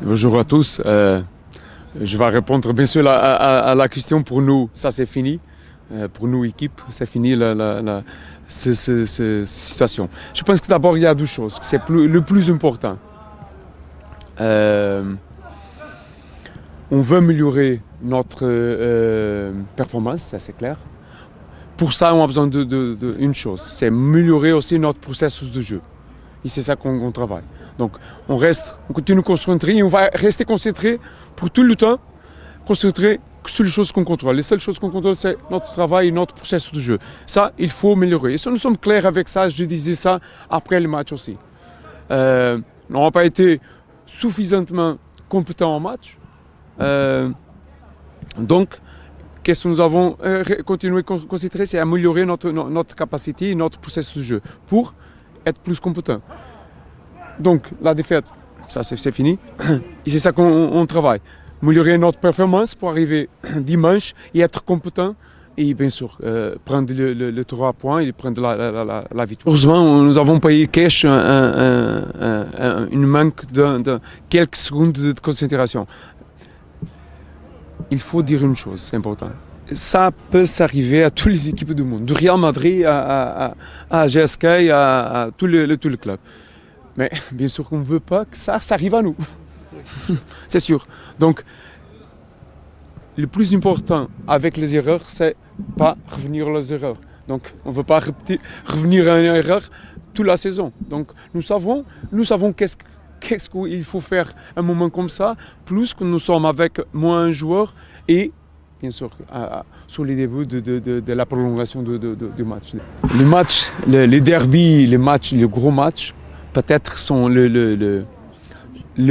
Bonjour à tous. Je vais répondre bien sûr à la question pour nous. Ça c'est fini. Pour nous équipe, c'est fini cette situation. Je pense que d'abord il y a deux choses. C'est le plus important. On veut améliorer notre performance, ça c'est clair. Pour ça, on a besoin d'une chose, c'est améliorer aussi notre processus de jeu. Et c'est ça qu'on travaille. Donc, on continue concentré et on va rester concentré pour tout le temps, concentré sur les choses qu'on contrôle. Les seules choses qu'on contrôle, c'est notre travail et notre processus de jeu. Ça, il faut améliorer. Et si nous sommes clairs avec ça, je disais ça après le match aussi. Nous n'avons pas été suffisamment compétents en match. Donc, qu'est-ce que nous avons continué à considérer, c'est améliorer notre capacité et notre processus de jeu pour être plus compétent. Donc, la défaite, ça c'est fini. Et c'est ça qu'on travaille. Améliorer notre performance pour arriver dimanche et être compétent et bien sûr prendre le 3 points et prendre la victoire. Heureusement, nous avons payé cash une manque de quelques secondes de concentration. Il faut dire une chose, c'est important. Ça peut s'arriver à toutes les équipes du monde, du Real Madrid à GSK, à tout le club. Mais bien sûr qu'on ne veut pas que ça arrive à nous. C'est sûr. Donc, le plus important avec les erreurs, c'est pas revenir aux erreurs. Donc, on ne veut pas revenir à une erreur toute la saison. Donc, nous savons qu'est-ce qu'il faut faire à un moment comme ça, plus que nous sommes avec moins de joueurs et, bien sûr, sur les débuts de la prolongation du match. Les matchs, les derbys, les gros matchs, peut-être sont le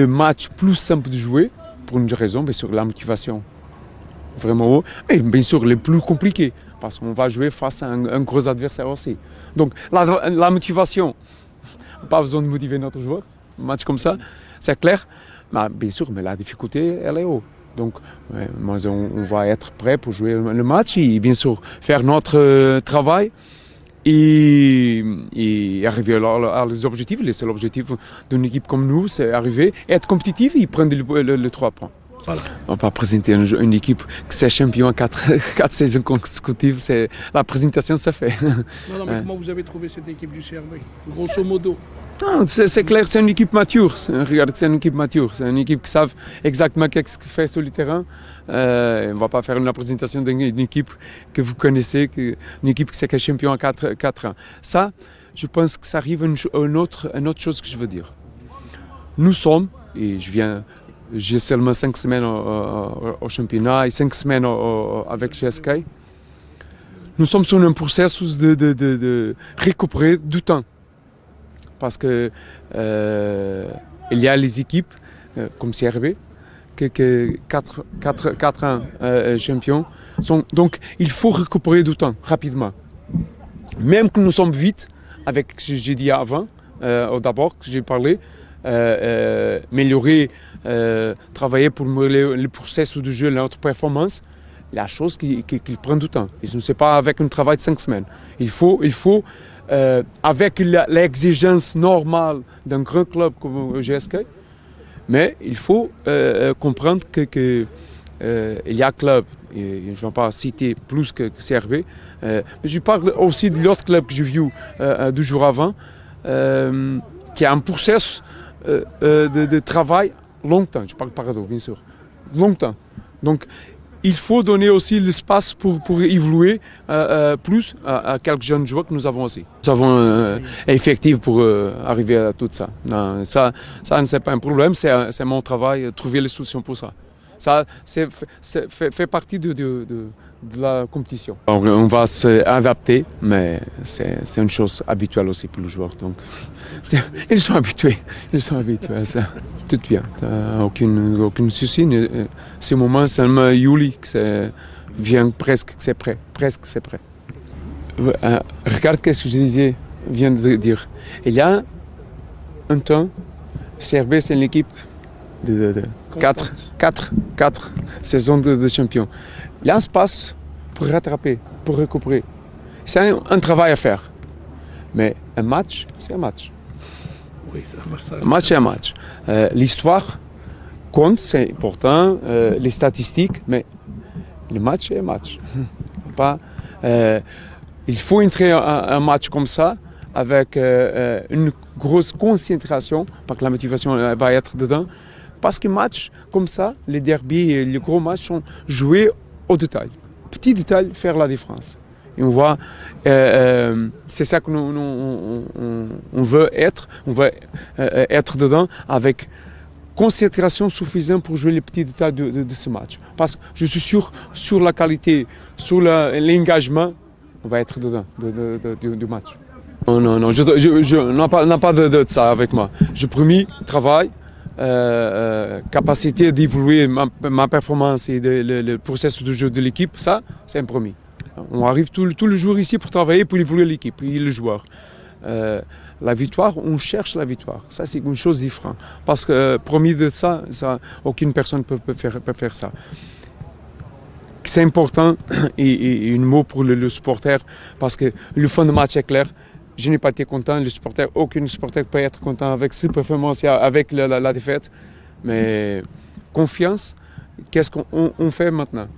match plus simple de jouer, pour une raison, bien sûr, la motivation. Vraiment haut, mais bien sûr, les plus compliqués, parce qu'on va jouer face à un gros adversaire aussi. Donc, la motivation, pas besoin de motiver notre joueur, un match comme ça, c'est clair. Mais bien sûr, mais la difficulté, elle est haute. Donc, on va être prêt pour jouer le match et bien sûr faire notre travail et arriver à les objectifs. Le seul objectif d'une équipe comme nous, c'est arriver, être compétitif et prendre le 3 points. Voilà. On va présenter une équipe qui est champion à 4 saisons consécutives. La présentation, ça fait. Non, mais comment vous avez trouvé cette équipe du CRB, grosso modo? Non, c'est clair, c'est une équipe mature. Regarde, c'est une équipe mature. C'est une équipe qui savent exactement ce qu'elle fait sur le terrain. On ne va pas faire une présentation d'une équipe que vous connaissez, une équipe qui est champion à 4 ans. Ça, je pense que ça arrive à une autre chose que je veux dire. Nous sommes, et j'ai seulement 5 semaines au championnat et 5 semaines avec GSK. Nous sommes sur un processus de récupérer du temps. Parce que il y a les équipes comme CRB qui 4 ans champions. Donc il faut récupérer du temps rapidement. Même que nous sommes vite, avec ce que j'ai dit avant, d'abord que j'ai parlé, améliorer, travailler pour améliorer le processus de jeu, notre performance, la chose qui prend du temps. Et ce n'est pas avec un travail de 5 semaines. Il faut avec l'exigence normale d'un grand club comme le GSK, mais il faut comprendre qu'il y a club, et je ne vais pas citer plus que CRB, mais je parle aussi de l'autre club que j'ai vu 2 jours avant, qui a un processus de travail longtemps. Je parle Parado, bien sûr, longtemps. Donc, il faut donner aussi l'espace pour évoluer plus à quelques jeunes joueurs que nous avons aussi. Nous avons effectif pour arriver à tout ça. Non, ça n'est pas un problème, c'est mon travail, trouver les solutions pour ça. Ça fait partie de la compétition. On va s'adapter, mais c'est une chose habituelle aussi pour les joueurs. Donc, ils sont habitués à ça. Tout bien, aucun souci. Ce moment, seulement Yuli, vient presque, c'est prêt. Regarde ce que je viens de dire. Il y a un temps, CRB, c'est une équipe de 4 saisons de champion. Il y a un espace pour rattraper, pour récupérer. C'est un travail à faire. Mais un match, c'est un match. Oui, Un match, c'est un match. L'histoire compte, c'est important, les statistiques, mais le match est un match. Pas, il faut entrer un match comme ça avec une grosse concentration, parce que la motivation va être dedans. Parce que match comme ça, les derbies et les gros matchs sont joués au détail. Petit détail, faire la différence. Et on voit, c'est ça que on veut être. On veut être dedans avec concentration suffisante pour jouer les petits détails de ce match. Parce que je suis sûr, sur la qualité, sur l'engagement, on va être dedans du match. Non, je n'ai pas de ça avec moi. Je promis travail, capacité d'évoluer ma performance et le processus de jeu de l'équipe, ça, c'est un promis. On arrive tout le jour ici pour travailler, pour évoluer l'équipe et le joueur. La victoire, on cherche la victoire. Ça, c'est une chose différente. Parce que promis de ça, aucune personne peut faire ça. C'est important et un mot pour le supporter, parce que le fond de match est clair. Je n'ai pas été content, le supporter, aucun supporter peut être content avec ses performances et avec la défaite. Mais confiance, qu'est-ce qu'on fait maintenant?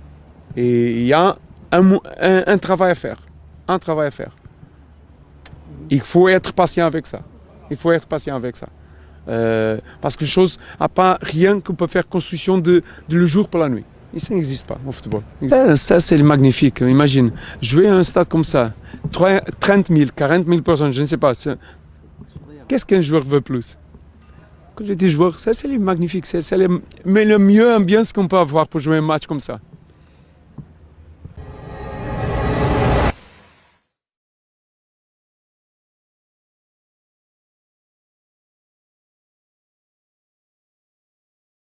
Et il y a un travail à faire. Un travail à faire. Il faut être patient avec ça. Il faut être patient avec ça. Parce que chose n'a pas rien qu'on peut faire construction de le jour pour la nuit. Et ça n'existe pas au football. Ça, c'est magnifique. Imagine, jouer à un stade comme ça, 30 000, 40 000 personnes, je ne sais pas. Qu'est-ce qu'un joueur veut plus? Quand je dis joueur, ça c'est magnifique. C'est le mieux ambiance qu'on peut avoir pour jouer un match comme ça.